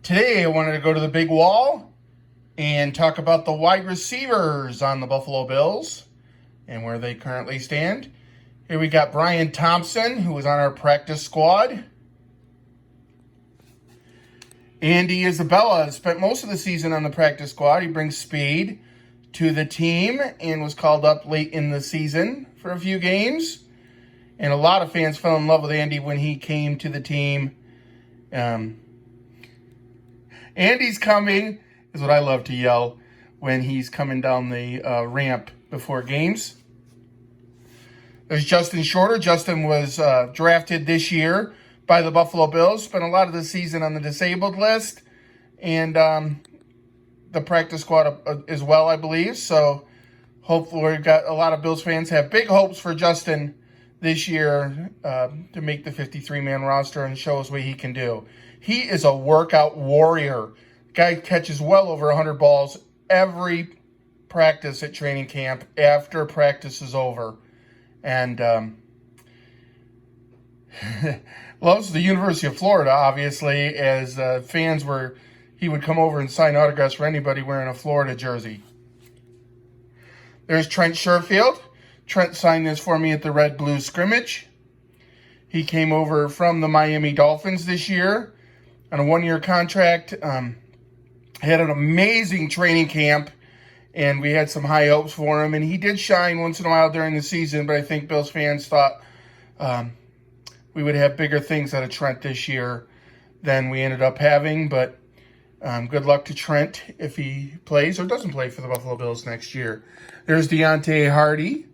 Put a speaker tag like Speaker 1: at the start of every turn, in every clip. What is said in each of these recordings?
Speaker 1: Today I wanted to go to the big wall and talk about the wide receivers on the Buffalo Bills and where they currently stand. Here we got Bryan Thompson, who was on our practice squad. Andy Isebella spent most of the season on the practice squad. He brings speed to the team and was called up late in the season for a few games. And a lot of fans fell in love with Andy when he came to the team. Andy's coming is what I love to yell when he's coming down the ramp before games. There's Justin Shorter. Justin was drafted this year by the Buffalo Bills. Spent a lot of the season on the disabled list and the practice squad as well, I believe. So hopefully we've got a lot of Bills fans have big hopes for Justin this year to make the 53-man roster and show us what he can do. He is a workout warrior. Guy catches well over 100 balls every practice at training camp after practice is over. And loves the University of Florida, obviously, as fans were, he would come over and sign autographs for anybody wearing a Florida jersey. There's Trent Sherfield. Trent signed this for me at the Red Blue scrimmage. He came over from the Miami Dolphins this year on a one-year contract. Had an amazing training camp, and we had some high hopes for him. And he did shine once in a while during the season, but I think Bills fans thought we would have bigger things out of Trent this year than we ended up having. But good luck to Trent if he plays or doesn't play for the Buffalo Bills next year. There's Deonte Harty,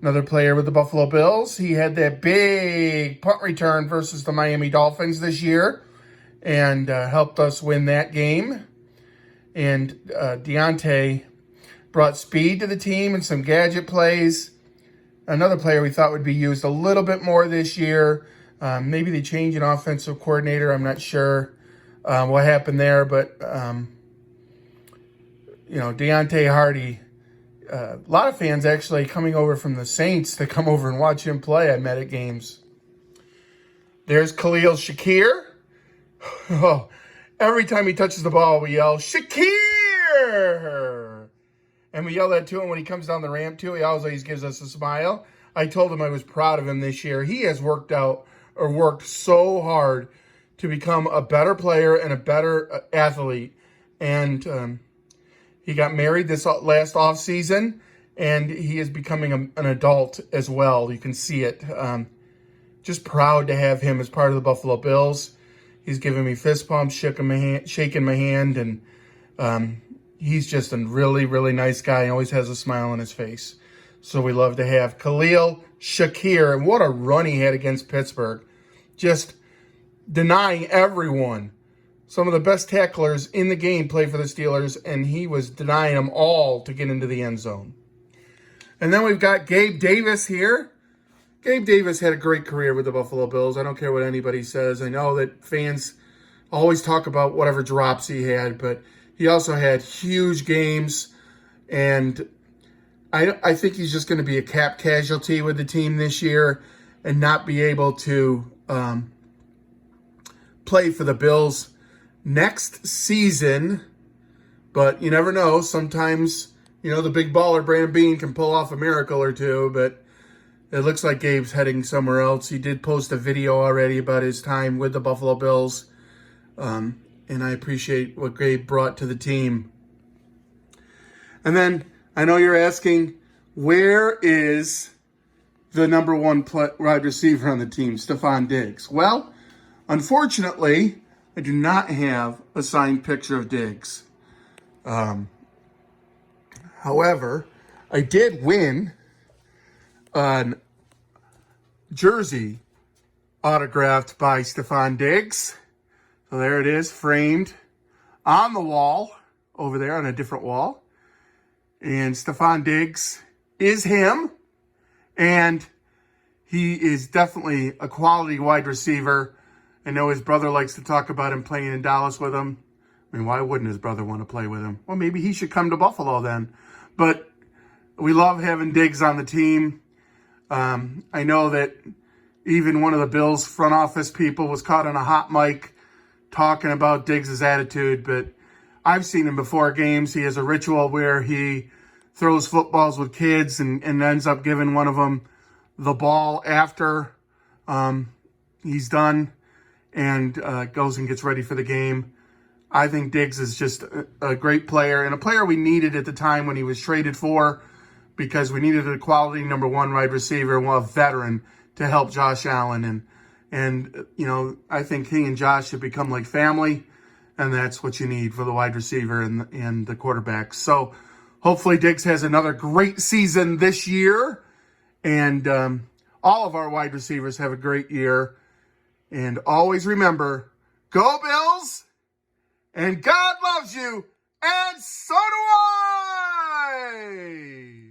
Speaker 1: another player with the Buffalo Bills. He had that big punt return versus the Miami Dolphins this year and helped us win that game. And Deonte brought speed to the team and some gadget plays. Another player we thought would be used a little bit more this year. Maybe they change an offensive coordinator. I'm not sure what happened there. But, Deonte Harty, a lot of fans actually coming over from the Saints to come over and watch him play. I met at games. There's Khalil Shakir. Oh, every time he touches the ball, we yell, Shakir! And we yell that to him when he comes down the ramp, too. He always gives us a smile. I told him I was proud of him this year. He has worked so hard to become a better player and a better athlete. And he got married this last offseason, and he is becoming an adult as well. You can see it. Just proud to have him as part of the Buffalo Bills. He's giving me fist pumps, shaking my hand, and he's just a really, really nice guy and always has a smile on his face. So we love to have Khalil Shakir. And what a run he had against Pittsburgh. Just denying everyone. Some of the best tacklers in the game play for the Steelers, and he was denying them all to get into the end zone. And then we've got Gabe Davis here. Gabe Davis had a great career with the Buffalo Bills. I don't care what anybody says. I know that fans always talk about whatever drops he had, but he also had huge games, and I think he's just going to be a cap casualty with the team this year and not be able to play for the Bills next season. But you never know. Sometimes, the big baller Brandon Beane can pull off a miracle or two, but it looks like Gabe's heading somewhere else. He did post a video already about his time with the Buffalo Bills. And I appreciate what Gabe brought to the team. And then I know you're asking, where is the number one wide receiver on the team, Stefon Diggs? Well, unfortunately, I do not have a signed picture of Diggs. However, I did win a jersey autographed by Stefon Diggs. So there it is, framed on the wall over there on a different wall. And Stefon Diggs is him. And he is definitely a quality wide receiver. I know his brother likes to talk about him playing in Dallas with him. I mean, why wouldn't his brother want to play with him? Well, maybe he should come to Buffalo then. But we love having Diggs on the team. I know that even one of the Bills front office people was caught on a hot mic talking about Diggs' attitude, but I've seen him before games. He has a ritual where he throws footballs with kids and ends up giving one of them the ball after he's done and goes and gets ready for the game. I think Diggs is just a great player and a player we needed at the time when he was traded for, because we needed a quality number one wide receiver, a veteran to help Josh Allen. And you know, I think he and Josh have become like family, and that's what you need for the wide receiver and the quarterback. So hopefully Diggs has another great season this year, and all of our wide receivers have a great year. And always remember, go Bills, and God loves you, and so do I!